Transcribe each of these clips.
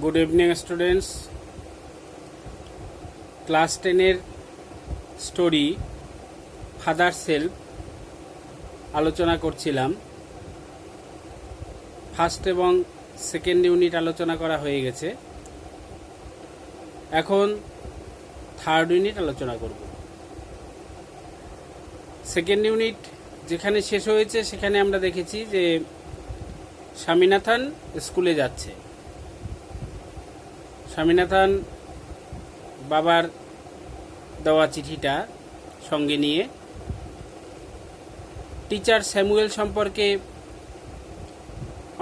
Good evening students. Class 10-এর story father self আলোচনা করছিলাম। ফার্স্ট এবং সেকেন্ড ইউনিট আলোচনা করা হয়ে গেছে, এখন থার্ড ইউনিট আলোচনা করব। সেকেন্ড ইউনিট যেখানে শেষ হয়েছে সেখানে আমরা দেখেছি যে স্বামীনাথন স্কুলে যাচ্ছে। স্বামীনাথন বাবার দেওয়া চিঠিটা সঙ্গে নিয়ে টিচার স্যামুয়েল সম্পর্কে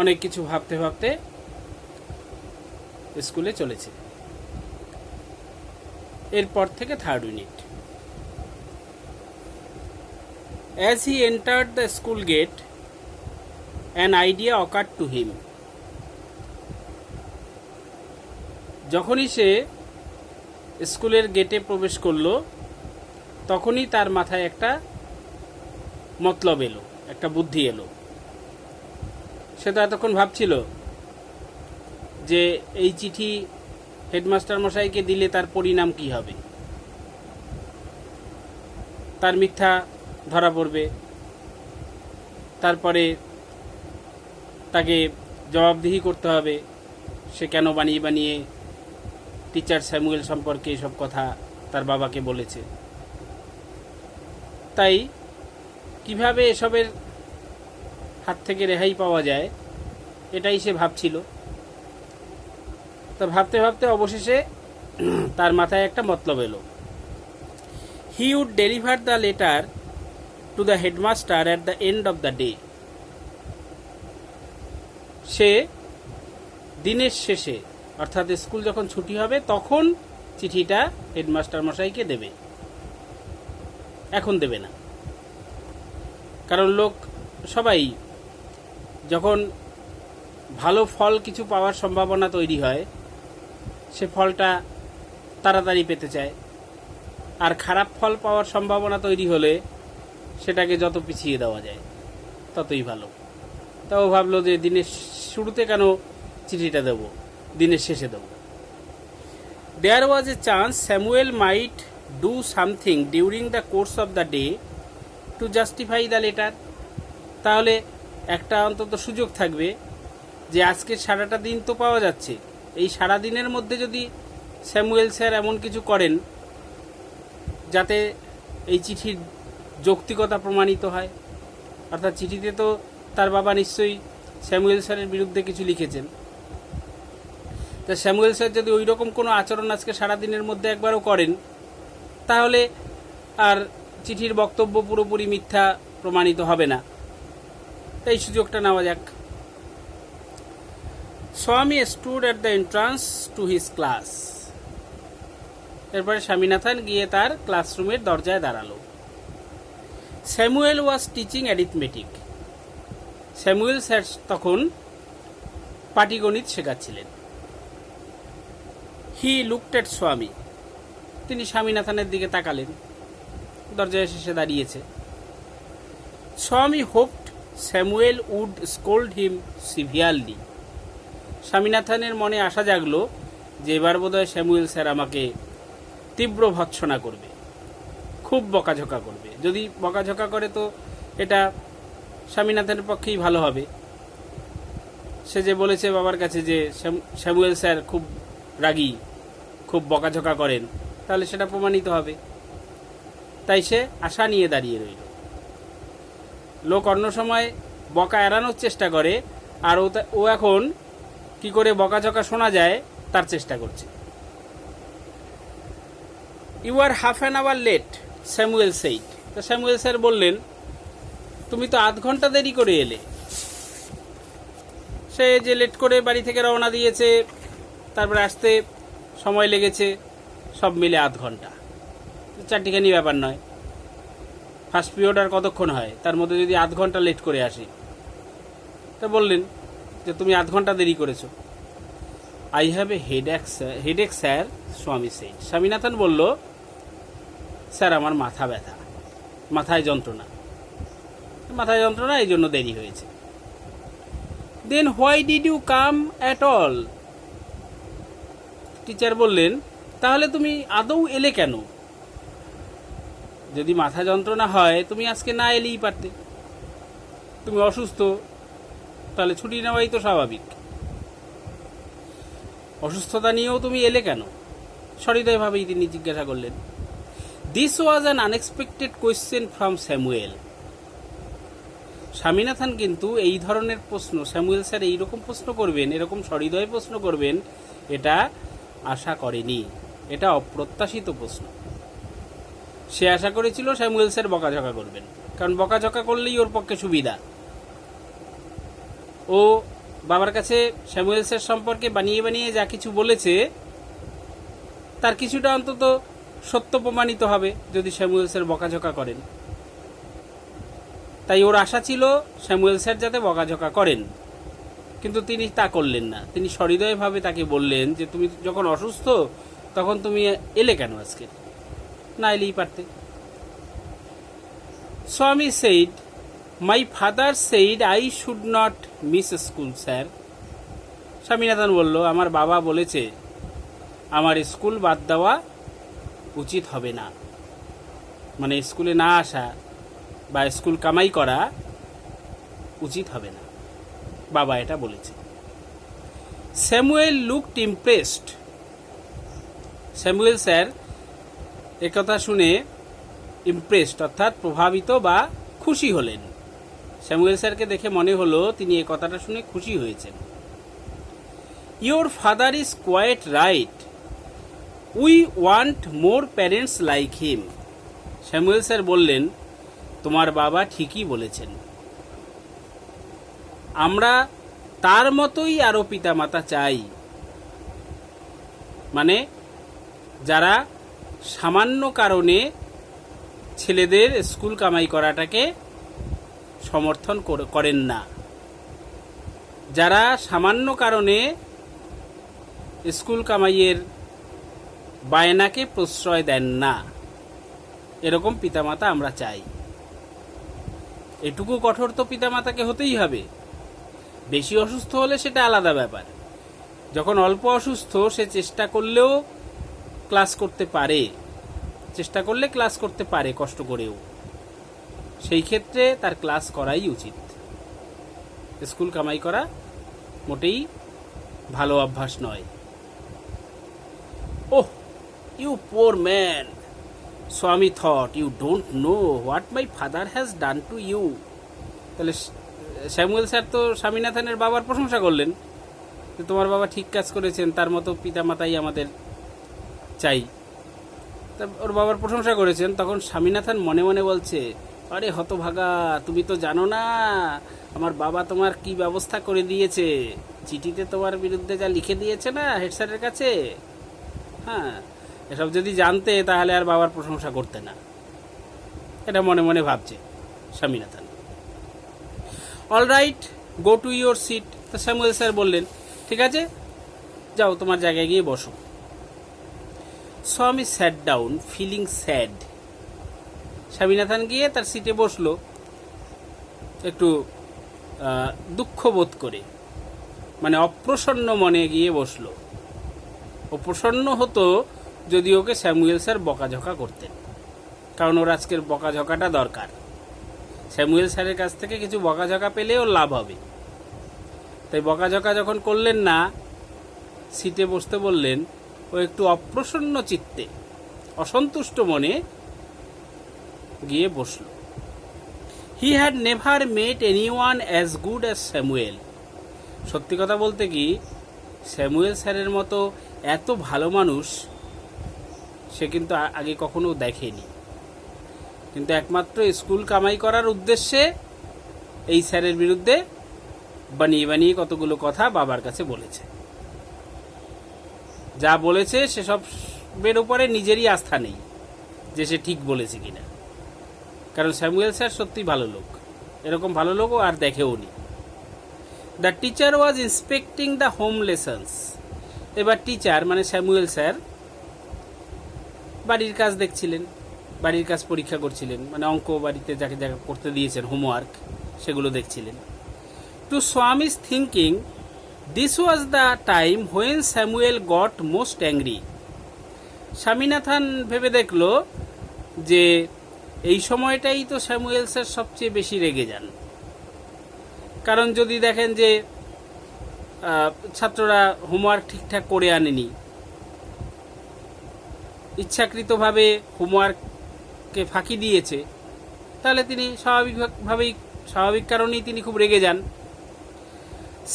অনেক কিছু ভাবতে ভাবতে স্কুলে চলেছে। এরপর থেকে third unit. As he entered the school gate, an idea occurred to him. যখনই সে স্কুলের গেটে প্রবেশ করলো তখনই তার মাথায় একটা মতলব এলো, একটা বুদ্ধি এলো। সে তো এতক্ষণ ভাবছিল যে এই চিঠি হেডমাস্টার মশাইকে দিলে তার পরিণাম কি হবে, তার মিথ্যা ধরা পড়বে, তারপরে তাকে জবাবদিহি করতে হবে সে কেন বানিয়ে বানিয়ে টিচার স্যামুয়েল সম্পর্কে এসব কথা তার বাবাকে বলেছে। তাই কিভাবে এসবের হাত থেকে রেহাই পাওয়া যায় এটাই সে ভাবছিল। তা ভাবতে ভাবতে অবশেষে তার মাথায় একটা মতলব এলো। He would deliver the letter to the headmaster at the end of the day. সে দিনের শেষে অর্থাৎ স্কুল যখন ছুটি হবে তখন চিঠিটা হেডমাস্টার মশাইকে দেবে, এখন দেবে না। কারণ লোক সবাই যখন ভালো ফল কিছু পাওয়ার সম্ভাবনা তৈরি হয় সে ফলটা তাড়াতাড়ি পেতে চায়, আর খারাপ ফল পাওয়ার সম্ভাবনা তৈরি হলে সেটাকে যত পিছিয়ে দেওয়া যায় ততই ভালো। তাও ভাবলো যে দিনের শুরুতে কেন চিঠিটা দেব, দিনের শেষে দেব। There was a chance Samuel might do something during the course of the day to justify the letter. তাহলে একটা অন্তত সুযোগ থাকবে যে আজকে সারাটা দিন তো পাওয়া যাচ্ছে, এই সারা দিনের মধ্যে যদি স্যামুয়েল স্যার এমন কিছু করেন যাতে এই চিঠির যৌক্তিকতা প্রমাণিত হয়, অর্থাৎ চিঠিতে তো তার বাবা নিশ্চয়ই স্যামুয়েল স্যারের বিরুদ্ধে কিছু লিখেছেন, তা স্যামুয়েল স্যার যদি ওই রকম কোনো আচরণ আজকে সারাদিনের মধ্যে একবারও করেন তাহলে আর চিঠির বক্তব্য পুরোপুরি মিথ্যা প্রমাণিত হবে না। এই সুযোগটা নেওয়া যাক। স্বামী stood at the entrance to his class. এরপরে স্বামীনাথন গিয়ে তার ক্লাসরুমের দরজায় দাঁড়ালো। Samuel was teaching arithmetic. Samuel sir তখন পাটিগণিত শেখাচ্ছিলেন। হি লুকড এট স্বামী। তিনি স্বামীনাথনের দিকে তাকালেন, দরজায় এসে দাঁড়িয়েছে। Swami hoped Samuel would scold him severely. স্বামীনাথনের মনে আশা জাগলো যে এবার বোধহয় স্যামুয়েল স্যার আমাকে তীব্র ভৎসনা করবে, খুব বকাঝকা করবে। যদি বকাঝকা করে তো এটা স্বামীনাথনের পক্ষেই ভালো হবে। সে যে বলেছে বাবার কাছে যে স্যামুয়েল স্যার খুব রাগী, খুব বকাঝকা করেন, তাহলে সেটা প্রমাণিত হবে। তাই সে আশা নিয়ে দাঁড়িয়ে রইল। লোক অন্য সময় বকা এড়ানোর চেষ্টা করে, আর ও এখন কি করে বকাঝকা শোনা যায় তার চেষ্টা করছে। You are half an hour late, Samuel said. তো স্যামুয়েল স্যার বললেন, তুমি তো আধ ঘন্টা দেরি করে এলে। সে যে লেট করে বাড়ি থেকে রওনা দিয়েছে, তারপরে আসতে সময় লেগেছে, সব মিলে আধ ঘন্টা। চারটিখানি ব্যাপার নয়। ফার্স্ট পিরিয়ড আর কতক্ষণ হয়, তার মধ্যে যদি আধ ঘন্টা লেট করে আসি। তা বললেন যে তুমি আধ ঘন্টা দেরি করেছো। I have a headache sir, স্বামী সেইড। স্বামীনাথন বলল, স্যার আমার মাথা ব্যথা, মাথায় যন্ত্রণা, এই জন্য দেরি হয়েছে। Then why did you come at all? Teacher বললেন, তাহলে তুমি আদৌ এলে কেন? যদি মাথা যন্ত্রণা হয় তুমি আজকে না এলেই পারতে। তুমি অসুস্থ, তাহলে ছুটি নেওয়াই তো স্বাভাবিক। অসুস্থতা নিয়েও তুমি এলে কেন? সহৃদয়ভাবেই তিনি জিজ্ঞাসা করলেন। This was an unexpected question from Samuel. Swaminathan কিন্তু এই ধরনের প্রশ্ন, স্যামুয়েল স্যার এইরকম প্রশ্ন করবেন, এরকম সহৃদয় প্রশ্ন করবেন, এটা আশা করেনি। এটা অপ্রত্যাশিত প্রশ্ন। সে আশা করেছিল স্যামুয়েল স্যার বকাঝকা করবেন, কারণ বকাঝকা করলেই ওর পক্ষে সুবিধা। ও বাবার কাছে স্যামুয়েল স্যার সম্পর্কে বানিয়ে বানিয়ে যা কিছু বলেছে তার কিছুটা অন্তত সত্য প্রমাণিত হবে যদি স্যামুয়েল স্যার বকাঝকা করেন। তাই ওর আশা ছিল স্যামুয়েল স্যার যাতে বকাঝকা করেন, কিন্তু তিনি তা করলেন না। তিনি সহৃদয়ভাবে তাকে বললেন যে তুমি যখন অসুস্থ তখন তুমি এলে কেন আজকে? না এলেই পারতে। স্বামী said, my father said I should not miss school sir. Swaminathan বলল, আমার বাবা বলেছে আমার স্কুল বাদ দেওয়া উচিত হবে না, মানে স্কুলে না আসা বা স্কুল কামাই করা উচিত হবে না, বাবা এটা বলেছে। Samuel looked impressed. Samuel sir একথা শুনে ইমপ্রেসড অর্থাৎ প্রভাবিত বা খুশি হলেন। স্যামুয়েল স্যারকে দেখে মনে হলো তিনি এই কথাটা শুনে খুশি হয়েছেন। Your father is quite right, we want more parents like him. Samuel sir বললেন, তোমার বাবা ঠিকই বলেছেন, আমরা তার মতোই আরো পিতামাতা চাই, মানে যারা সামান্য কারণে ছেলেদের স্কুল কামাই করাটাকে সমর্থন করেন না, যারা সামান্য কারণে স্কুল কামাইয়ের বায়নাকে প্রশ্রয় দেন না, এরকম পিতামাতা আমরা চাই। এটুকু কঠোর তো পিতামাতাকে হতেই হবে। বেশি অসুস্থ হলে সেটা আলাদা ব্যাপার। যখন অল্প অসুস্থ সে চেষ্টা করলেও ক্লাস করতে পারে, চেষ্টা করলে ক্লাস করতে পারে কষ্ট করেও, সেই ক্ষেত্রে তার ক্লাস করাই উচিত। স্কুল কামাই করা মোটেই ভালো অভ্যাস নয়। Oh, you poor man, Swami thought, you don't know what my father has done to you. তাহলে স্যামুয়েল স্যার তো স্বামীনাথনের বাবার প্রশংসা করলেন যে তোমার বাবা ঠিক কাজ করেছেন, তার মতো পিতামাতাই আমাদের চাই। তা ওর বাবার প্রশংসা করেছেন। তখন স্বামীনাথন মনে মনে বলছে, আরে হতভাগা, তুমি তো জানো না আমার বাবা তোমার কি ব্যবস্থা করে দিয়েছে, চিঠিতে তোমার বিরুদ্ধে যা লিখে দিয়েছে না হেড স্যারের কাছে। হ্যাঁ, এসব যদি জানতে তাহলে আর বাবার প্রশংসা করতে না, এটা মনে মনে ভাবছে Swaminathan. All right, go to your seat. তো স্যামুয়েল স্যার বললেন, ঠিক আছে, যাও তোমার জায়গায় গিয়ে বসো। Swami sat down feeling sad. Swaminathan গিয়ে তার সিটে বসলো একটু দুঃখ বোধ করে, মানে অপ্রসন্ন মনে গিয়ে বসলো। ও প্রসন্ন হতো যদি ওকে স্যামুয়েল স্যার বকাঝকা করতেন, কারণ ওর আজকের বকাঝকাটা দরকার। স্যামুয়েল স্যারের কাছ থেকে কিছু বকাঝকা পেলে ওর লাভ হবে। তাই বকাঝকা যখন করলেন না, সিটে বসতে বললেন, ও একটু অপ্রসন্ন চিত্তে, অসন্তুষ্ট মনে গিয়ে বসল। He had never mate anyone as good as Samuel. সত্যি কথা বলতে কি, স্যামুয়েল স্যারের মতো এত ভালো মানুষ সে কিন্তু আগে কখনো দেখেনি। কিন্তু একমাত্র স্কুল কামাই করার উদ্দেশ্যে এই স্যারের বিরুদ্ধে বানিয়ে বানিয়ে কতগুলো কথা বাবার কাছে বলেছে। যা বলেছে সেসবের উপরে নিজেরই আস্থা নেই যে সে ঠিক বলেছে কিনা, কারণ স্যামুয়েল স্যার সত্যি ভালো লোক, এরকম ভালো লোকও আর দেখেও নি। The teacher was inspecting the home lessons. এবার টিচার মানে স্যামুয়েল স্যার বাড়ির কাজ দেখছিলেন, বাড়ির কাজ পরীক্ষা করছিলেন, মানে অঙ্ক বাড়িতে যাকে যাকে করতে দিয়েছেন হোমওয়ার্ক সেগুলো দেখছিলেন। To Swami's thinking this was the time when Samuel got most angry. Swaminathan ভেবে দেখলো যে এই সময়টাই তো স্যামুয়েল স্যার সবচেয়ে বেশি রেগে যান। কারণ যদি দেখেন যে ছাত্ররা হোমওয়ার্ক ঠিকঠাক করে আনেনি, ইচ্ছাকৃতভাবে হোমওয়ার্ককে ফাঁকি দিয়েছে, তাহলে তিনি স্বাভাবিক কারণেই তিনি খুব রেগে যান।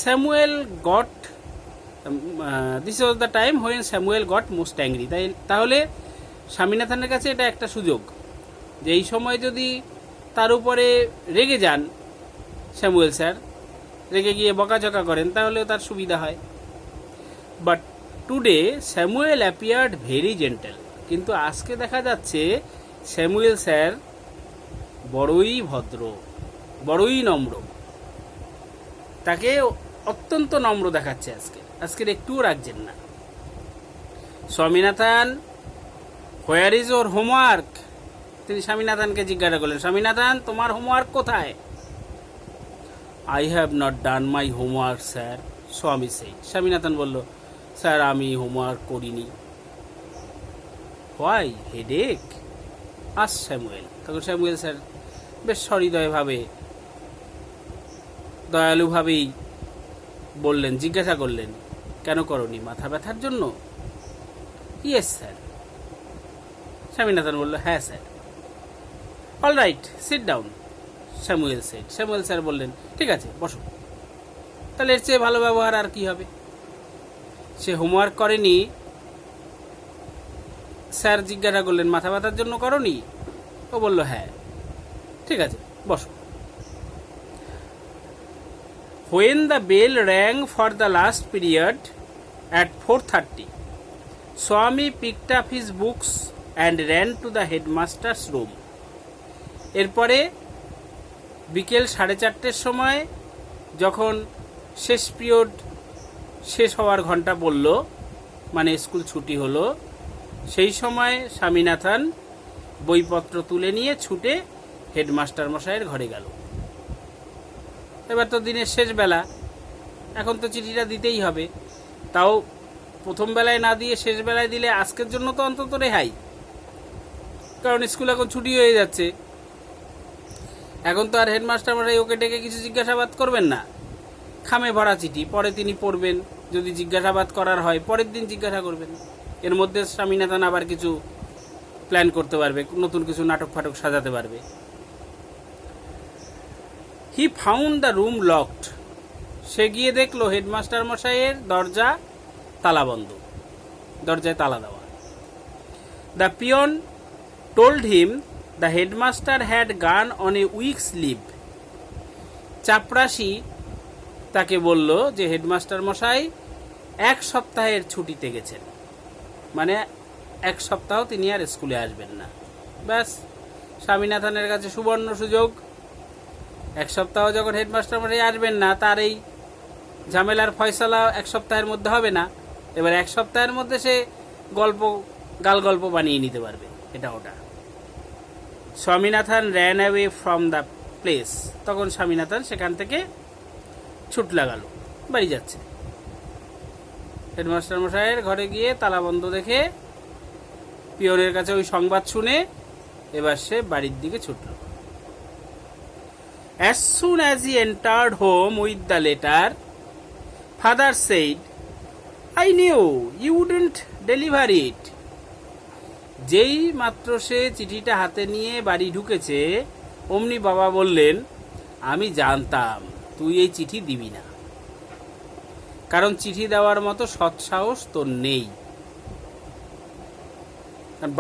Samuel got this was the time when Samuel got most angry. তাহলে স্বামীনাথনের কাছে এটা একটা সুযোগ যে এই সময় যদি তার উপরে রেগে যান স্যামুয়েল স্যার, রেগে গিয়ে বকাঝকা করেন, তাহলেও তার সুবিধা হয়। But today Samuel appeared very gentle. কিন্তু আজকে দেখা যাচ্ছে স্যামুয়েল স্যার বড়ই ভদ্র, বড়ই নম্র, তাকে অত্যন্ত নম্র দেখাচ্ছে আজকের একটুও রাখছেন না। Swaminathan, where is or homework? তিনি স্বামীনাথনকে জিজ্ঞাসা করলেন, স্বামীনাথন তোমার হোমওয়ার্ক কোথায়? I have not done my homework sir, স্বামী সেই। স্বামীনাথন বলল, স্যার আমি হোমওয়ার্ক করিনি। Why, headache? Us Samuel. তখন স্যামুয়েল স্যার বেশ সহৃদয়ভাবে, দয়ালুভাবেই বললেন, জিজ্ঞাসা করলেন, কেন করনি? মাথা ব্যথার জন্য? Yes sir. স্বামীনাথন বলল, হ্যাঁ sir. All right, sit down, Samuel said. Samuel sir বললেন, ঠিক আছে বসো। তাহলে এর চেয়ে ভালো ব্যবহার আর কি হবে? সে হোমওয়ার্ক করেনি, স্যার জিজ্ঞাসা করলেন, মাথা ব্যথার জন্য করনি? ও বলল, হ্যাঁ। ঠিক আছে বসো। When the bell rang for the last period at 4:30, Swami picked up his books and ran to the headmaster's room. এরপরে বিকেল 4:30 সময় যখন শেষ পিরিয়ড শেষ হওয়ার ঘন্টা বলল, মানে স্কুল ছুটি হলো, সেই সময় স্বামীনাথন বইপত্র তুলে নিয়ে ছুটে হেডমাস্টার মশাইয়ের ঘরে গেল। এবার তো দিনের শেষ বেলা, এখন তো চিঠিটা দিতেই হবে। তাও প্রথম বেলায় না দিয়ে শেষ বেলায় দিলে আজকের জন্য তো অন্তত রেহাই, কারণ স্কুল এখন ছুটি হয়ে যাচ্ছে। এখন তো আর হেডমাস্টার মশাই ওকে ডেকে কিছু জিজ্ঞাসাবাদ করবেন না, খামে ভরা চিঠি, পরে তিনি পড়বেন, যদি জিজ্ঞাসাবাদ করার হয় পরের দিন জিজ্ঞাসা করবেন। এর মধ্যে স্বামীনাথন আবার কিছু প্ল্যান করতে পারবে, নতুন কিছু নাটক ফাটক সাজাতে পারবে। He found the room locked. সে গিয়ে দেখলো হেডমাস্টার মশাইয়ের দরজা তালাবন্ধ, দরজায় তালা দেওয়া। The peon told him the headmaster had gone on a week's leave. চাপরাশি তাকে বলল যে হেডমাস্টার মশাই 1 সপ্তাহের ছুটিতে গেছেন, মানে 1 সপ্তাহ তিনি আর স্কুলে আসবেন না। ব্যাস, স্বামীনাথনের কাছে সুবর্ণ সুযোগ। 1 সপ্তাহ যখন হেডমাস্টার মশাই আসবেন না, তার এই ঝামেলার ফয়সালা 1 সপ্তাহের মধ্যে হবে না। এবার 1 সপ্তাহের মধ্যে সে গাল গল্প বানিয়ে নিতে পারবে, এটা ওটা। Swaminathan ran away from the place. তখন স্বামীনাথন সেখান থেকে ছুট লাগালো, বাড়ি যাচ্ছে। হেডমাস্টার মশাইয়ের ঘরে গিয়ে তালাবন্ধ দেখে, পিয়নের কাছে ওই সংবাদ শুনে এবার সে বাড়ির দিকে ছুটল। As soon as he entered home with the letter, father said, I knew you wouldn't deliver it. যেই মাত্র সে চিঠিটা হাতে নিয়ে বাড়ি ঢুকেছে, অমনি বাবা বললেন, আমি জানতাম তুই এই চিঠি দিবি না, কারণ চিঠি দেওয়ার মতো সৎসাহস তোর নেই।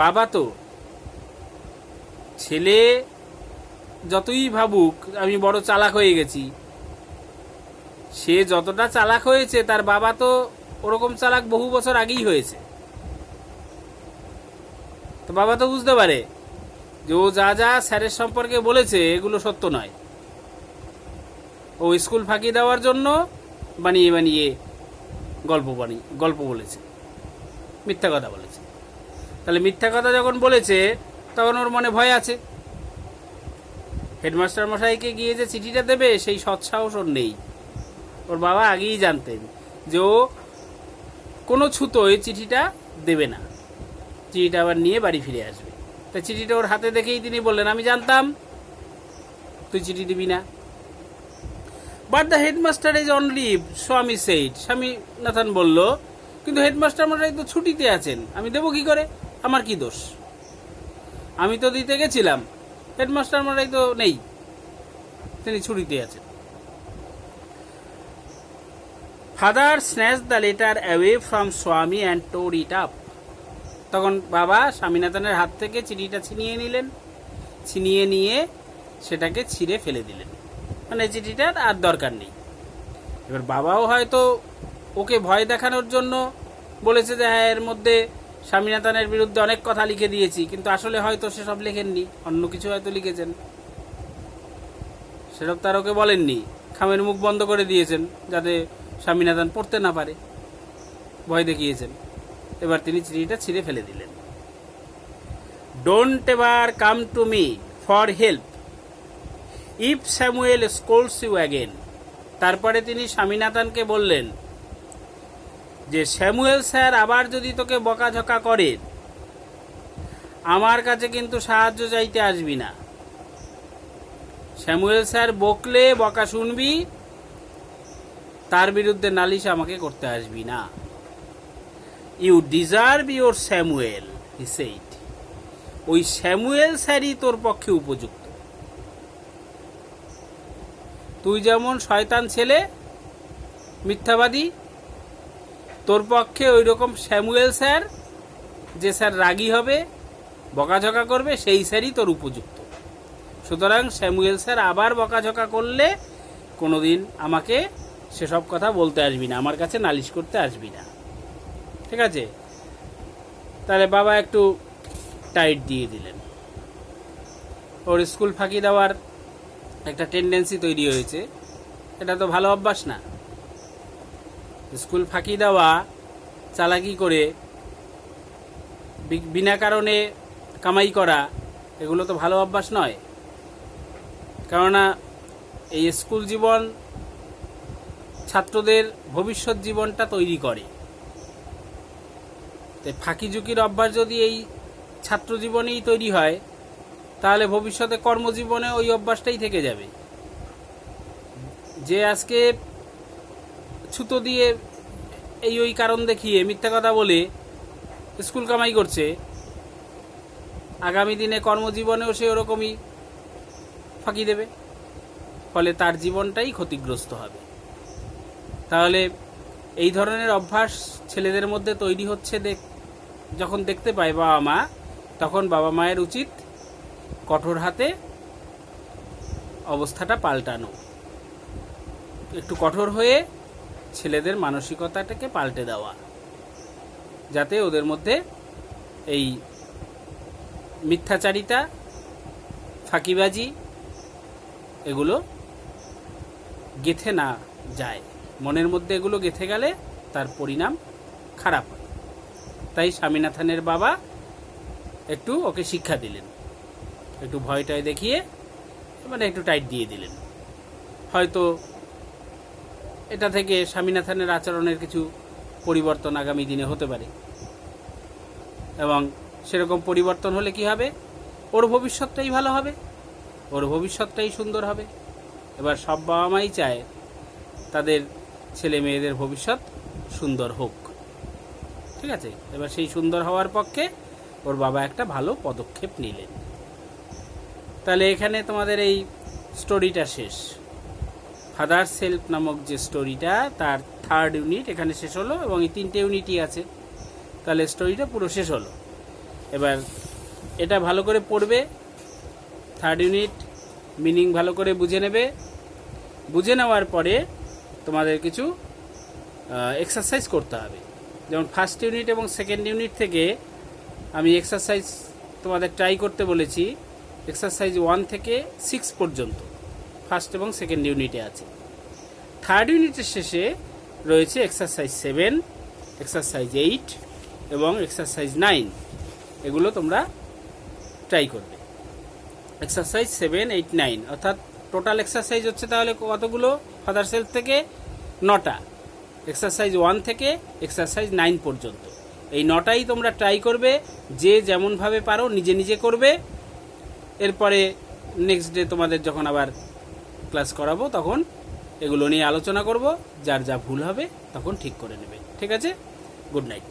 বাবা তো, ছেলে যতই ভাবুক আমি বড় চালাক হয়ে গেছি, সে যতটা চালাক হয়েছে তার বাবা তো ওরকম চালাক বহু বছর আগেই হয়েছে। তো বাবা তো বুঝতে পারে যে ও যা যা স্যারের সম্পর্কে বলেছে এগুলো সত্য নয়, ও স্কুল ফাঁকি দেওয়ার জন্য বানিয়ে বানিয়ে গল্প বলেছে, মিথ্যা কথা বলেছে। তাহলে মিথ্যা কথা যখন বলেছে তখন ওর মনে ভয় আছে। হেডমাস্টার মশাইকে গিয়ে যে চিঠিটা দেবে সেই সৎসাহস ওর নেই। ওর বাবা আগেই জানতেন যে ও কোনো ছুতোয় চিঠিটা দেবে না, চিঠিটা আবার নিয়ে বাড়ি ফিরে আসবে। তাই চিঠিটা ওর হাতে দেখেই তিনি বললেন, আমি জানতাম তুই চিঠি দিবি না। But the headmaster is on leave, Swami said, Swaminathan বলল, কিন্তু হেডমাস্টার মশাই তো ছুটিতে আছেন, আমি দেবো কি করে, আমার কি দোষ, আমি তো দিতে গেছিলাম, হেডমাস্টার মশাই তো নেই, তিনি ছুটিতে আছেন। Father snatch the letter away from স্বামী অ্যান্ড টোর ইট আপ। তখন বাবা স্বামীনাথনের হাত থেকে চিঠিটা ছিনিয়ে নিলেন, ছিনিয়ে নিয়ে সেটাকে ছিঁড়ে ফেলে দিলেন, মানে চিঠিটার আর দরকার নেই। এবার বাবাও হয়তো ওকে ভয় দেখানোর জন্য বলেছে যে হ্যাঁ এর মধ্যে স্বামীনাথনের বিরুদ্ধে অনেক কথা লিখে দিয়েছি, কিন্তু আসলে হয়তো সেসব লেখেননি, অন্য কিছু হয়তো লিখেছেন, সেসব তার ওকে বলেননি, খামের মুখ বন্ধ করে দিয়েছেন যাতে স্বামীনাথন পড়তে না পারে, ভয় দেখিয়েছেন। এবার তিনি চিঠিটা ছিঁড়ে ফেলে দিলেন। Don't ever come to me for help if Samuel scolds you again. তারপরে তিনি স্বামীনাথনকে বললেন যে স্যামুয়েল স্যার আবার যদি তোকে বকাঝকা করে, আমার কাছে কিন্তু সাহায্য চাইতে আসবি না। স্যামুয়েল স্যার বকলে বকা শুনবি, তার বিরুদ্ধে নালিশ আমাকে করতে আসবি না। You deserve your Samuel, he said. ওই স্যামুয়েল স্যারই তোর পক্ষে উপযুক্ত। তুই যেমন শয়তান ছেলে, মিথ্যাবাদী, তোর পক্ষে ওই রকম স্যামুয়েল স্যার, যে স্যার রাগী হবে, বকাঝকা করবে, সেই স্যারই তোর উপযুক্ত। সুতরাং স্যামুয়েল স্যার আবার বকাঝকা করলে কোনোদিন আমাকে সেসব কথা বলতে আসবি না, আমার কাছে নালিশ করতে আসবি না, ঠিক আছে? তাহলে বাবা একটু টাইট দিয়ে দিলেন। ওর স্কুল ফাঁকি দেওয়ার একটা টেন্ডেন্সি তৈরি হয়েছে, এটা তো ভালো অভ্যাস না। স্কুল ফাঁকি দেওয়া, চালাকি করে বিনা কারণে কামাই করা, এগুলো তো ভালো অভ্যাস নয়। কেননা এই স্কুল জীবন ছাত্রদের ভবিষ্যৎ জীবনটা তৈরি করে। তাই ফাঁকি ঝুঁকির অভ্যাস যদি এই ছাত্র জীবনেই তৈরি হয়, তাহলে ভবিষ্যতে কর্মজীবনে ওই অভ্যাসটাই থেকে যাবে। যে আজকে ছুতো দিয়ে ওই কারণ দেখিয়ে মিথ্যা কথা বলে স্কুল কামাই করছে, আগামী দিনে কর্মজীবনেও সে ওরকমই ফাঁকি দেবে, ফলে তার জীবনটাই ক্ষতিগ্রস্ত হবে। তাহলে এই ধরনের অভ্যাস ছেলেদের মধ্যে তৈরি হচ্ছে যখন দেখতে পায় বাবা মা, তখন বাবা মায়ের উচিত কঠোর হাতে অবস্থাটা পাল্টানো, একটু কঠোর হয়ে ছেলেদের মানসিকতাটাকে পাল্টে দেওয়া, যাতে ওদের মধ্যে এই মিথ্যাচারিতা, ফাঁকিবাজি এগুলো গেঁথে না যায়। মনের মধ্যে এগুলো গেঁথে গেলে তার পরিণাম খারাপ হয়। তাই স্বামীনাথনের বাবা একটু ওকে শিক্ষা দিলেন, একটু ভয়টায় দেখিয়ে মানে একটু টাইট দিয়ে দিলেন। হয়তো এটা থেকে স্বামীনাথনের আচরণের কিছু পরিবর্তন আগামী দিনে হতে পারে, এবং সেরকম পরিবর্তন হলে কি হবে, ওর ভবিষ্যৎটাই ভালো হবে, ওর ভবিষ্যৎটাই সুন্দর হবে। এবার সব বাবা মাই চায় তাদের ছেলে মেয়েদের ভবিষ্যৎ সুন্দর হোক, ঠিক আছে? এবার সেই সুন্দর হওয়ার পক্ষে ওর বাবা একটা ভালো পদক্ষেপ নিলেন। তাহলে এখানে তোমাদের এই স্টোরিটা শেষ। ফাদার সেলফ নামক যে স্টোরিটা, তার 3rd ইউনিট এখানে শেষ হলো, এবং এই 3টে ইউনিটই আছে। তাহলে স্টোরিটা পুরো শেষ হলো। এবার এটা ভালো করে পড়বে, 3rd ইউনিট মিনিং ভালো করে বুঝে নেবে। বুঝে নেওয়ার পরে তোমাদের কিছু এক্সারসাইজ করতে হবে। যেমন 1st ইউনিট এবং 2nd ইউনিট থেকে আমি এক্সারসাইজ তোমাদের ট্রাই করতে বলেছি। এক্সারসাইজ 1 থেকে 6 পর্যন্ত 1st এবং 2nd ইউনিটে আছে। 3rd ইউনিটের শেষে রয়েছে এক্সারসাইজ 7, এক্সারসাইজ 8 এবং এক্সারসাইজ 9। এগুলো তোমরা ট্রাই করবে। এক্সারসাইজ 7, 8, 9 অর্থাৎ টোটাল এক্সারসাইজ হচ্ছে তাহলে কতগুলো? ফাদার সেলফ থেকে 9টা। এক্সারসাইজ 1 থেকে এক্সারসাইজ 9 পর্যন্ত এই 9টাই তোমরা ট্রাই করবে, যে যেমনভাবে পারো নিজে নিজে করবে। এরপরে নেক্সট ডে তোমাদের যখন আবার ক্লাস করাবো তখন এগুলো নিয়ে আলোচনা করব, যার যা ভুল হবে তখন ঠিক করে নেবে। ঠিক আছে, গুড নাইট।